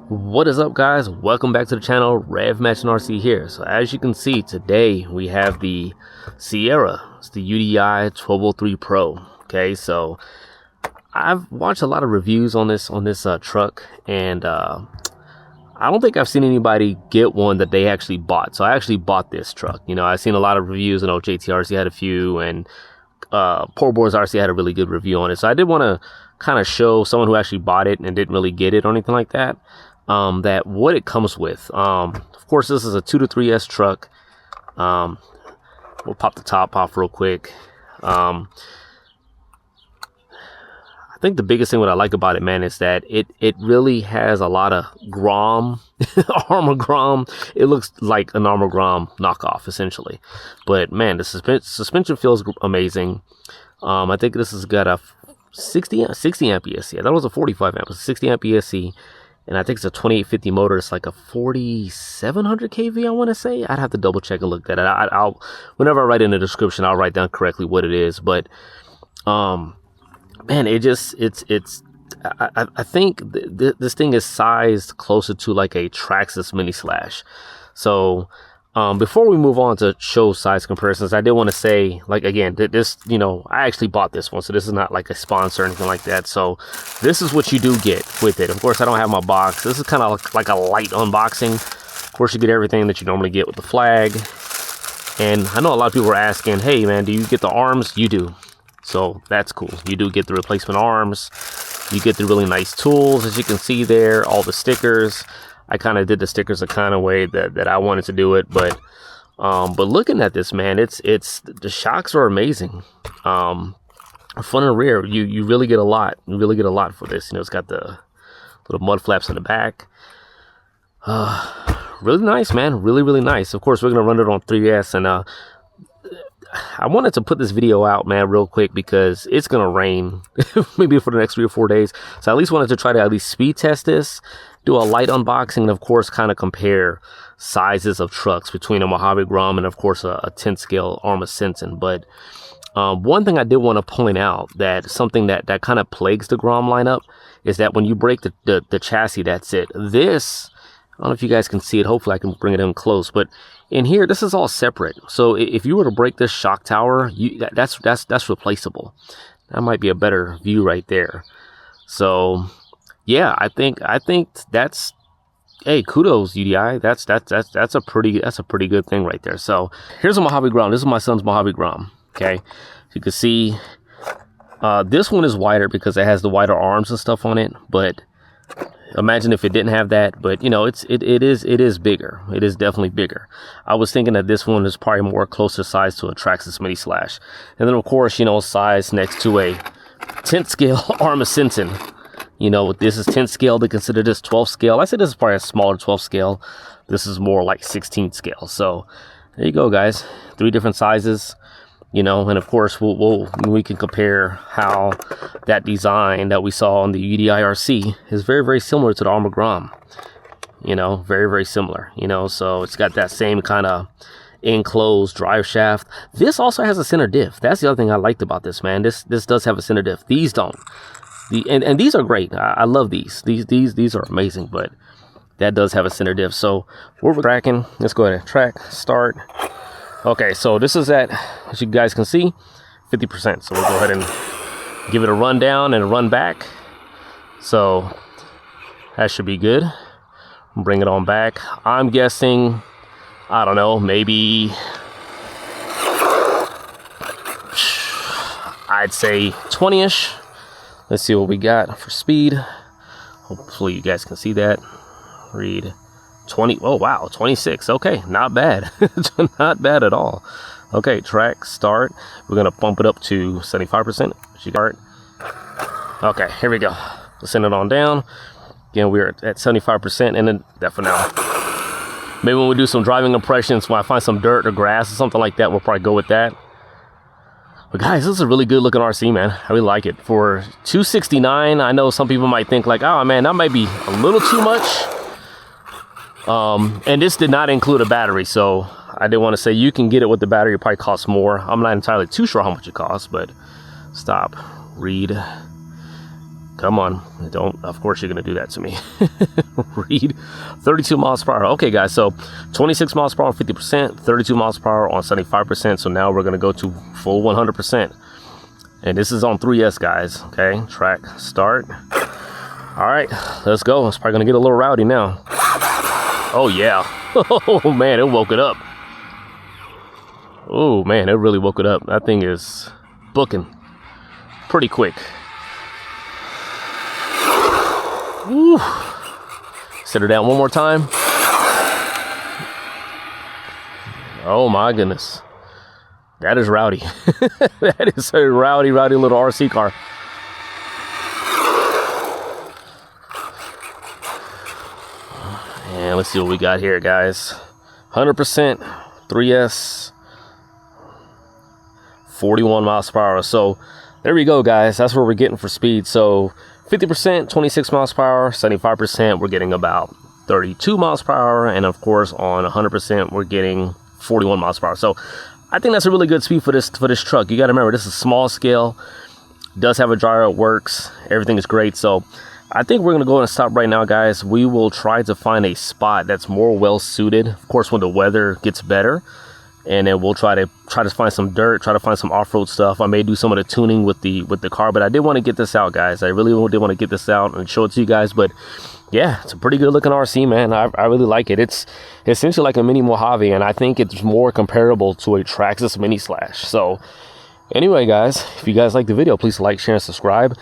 What is up, guys? Welcome back to the channel. Rev Matching RC here. So as you can see, today we have the Sierra. It's the UDI 1203 Pro. Okay, so I've watched a lot of reviews on this truck, and I don't think I've seen anybody get one that they actually bought. So I actually bought this truck. You know, I've seen a lot of reviews. I know JTRC had a few, and Poor Boys RC had a really good review on it. So I did want to kind of show someone who actually bought it and didn't really get it or anything like that. That what it comes with. Of course, this is a 2 to 3S truck. We'll pop the top off real quick. I think the biggest thing what I like about it, man, is that it really has a lot of Grom, Armor Grom. It looks like an Armor Grom knockoff, essentially. But man, the suspension feels amazing. I think this has got a 60 amp ESC. I thought it was a 45 amp. It's a 60 amp ESC. And I think it's a 2850 motor. It's like a 4700 kV, I want to say. I'd have to double check and look at it. I'll whenever I write in the description, I'll write down correctly what it is. But man, I think this thing is sized closer to like a Traxxas Mini Slash. So before we move on to show size comparisons, I did want to say, like, again, this, you know, I actually bought this one, so this is not like a sponsor or anything like that. So this is what you do get with it. Of course, I don't have my box. This is kind of like a light unboxing. Of course, you get everything that you normally get with the flag. And I know a lot of people are asking, hey man, do you get the arms? You do. So that's cool. You do get the replacement arms. You get the really nice tools, as you can see there, all the stickers. I kind of did the stickers the kind of way that I wanted to do it, but looking at this, man, it's the shocks are amazing. Front and rear, you really get a lot. You really get a lot for this. You know, it's got the little mud flaps in the back. Really nice, man. Really nice. Of course, we're gonna run it on 3S, and I wanted to put this video out, man, real quick because it's gonna rain maybe for the next 3 or 4 days. So I at least wanted to try to at least speed test this, do a light unboxing, and of course kind of compare sizes of trucks between a Mojave Grom and of course a 10 scale Arma Sensen. But one thing I did want to point out, that something that kind of plagues the Grom lineup, is that when you break the chassis, that's it. This, I don't know if you guys can see it. Hopefully I can bring it in close, but in here, this is all separate. So if you were to break this shock tower, that's replaceable. That might be a better view right there. So yeah, I think that's, hey, kudos UDI. That's a pretty good thing right there. So here's a Mojave Grom. This is my son's Mojave Grom. Okay, you can see this one is wider because it has the wider arms and stuff on it, but imagine if it didn't have that. But you know, it is bigger. It is definitely bigger. I was thinking that this one is probably more closer size to a Traxxas Mini Slash, and then of course, you know, size next to a 10th scale Arma Sensen. You know, this is 10th scale. They consider this 12th scale. I said this is probably a smaller 12th scale. This is more like 16th scale. So there you go, guys. 3 different sizes. You know, and of course we can compare how that design that we saw on the UDI RC is very similar to the Armor Grom. You know, very similar. You know, so it's got that same kind of enclosed drive shaft. This also has a center diff. That's the other thing I liked about this, man. This does have a center diff. These don't. And these are great. I love these. These are amazing. But that does have a center diff. So we're tracking. Let's go ahead and track, start. Okay, so this is at, as you guys can see, 50%. So we'll go ahead and give it a run down and a run back. So that should be good. Bring it on back. I'm guessing, I don't know, maybe I'd say 20-ish. Let's see what we got for speed. Hopefully you guys can see that. Read 20. Oh wow, 26. Okay, not bad. Not bad at all. Okay, track, start. We're gonna bump it up to 75%. Start. Okay, here we go. Let's send it on down. Again, we're at 75%, and then that for now. Maybe when we do some driving impressions, when I find some dirt or grass or something like that, we'll probably go with that. But guys, this is a really good looking RC, man. I really like it. For $269, I know some people might think like, oh man, that might be a little too much. And this did not include a battery, so I did want to say you can get it with the battery. It probably costs more. I'm not entirely too sure how much it costs, but stop, read. Come on, don't, of course you're gonna do that to me. Read 32 miles per hour. Okay guys, so 26 miles per hour on 50%, 32 miles per hour on 75%. So now we're gonna go to full 100%. And this is on 3S, guys. Okay, track start. All right, let's go. It's probably gonna get a little rowdy now. Oh yeah. Oh man, it woke it up. Oh man, it really woke it up. That thing is booking pretty quick. Woo. Set her down one more time. Oh my goodness. That is rowdy. That is a rowdy little RC car. And let's see what we got here, guys. 100% 3S, 41 miles per hour. So there we go, guys. That's what we're getting for speed. So 50%, 26 miles per hour, 75%, we're getting about 32 miles per hour. And of course, on 100%, we're getting 41 miles per hour. So I think that's a really good speed for this truck. You got to remember, this is small scale, does have a dryer, it works, everything is great. So I think we're going to go and stop right now, guys. We will try to find a spot that's more well suited, of course, when the weather gets better. And then we'll try to find some dirt, try to find some off-road stuff. I may do some of the tuning with the car, but I did want to get this out, guys. I really did want to get this out and show it to you guys. But yeah, it's a pretty good looking RC, man. I really like it. It's essentially like a mini Mojave, and I think it's more comparable to a Traxxas Mini Slash. So anyway, guys, if you guys like the video, please like, share, and subscribe.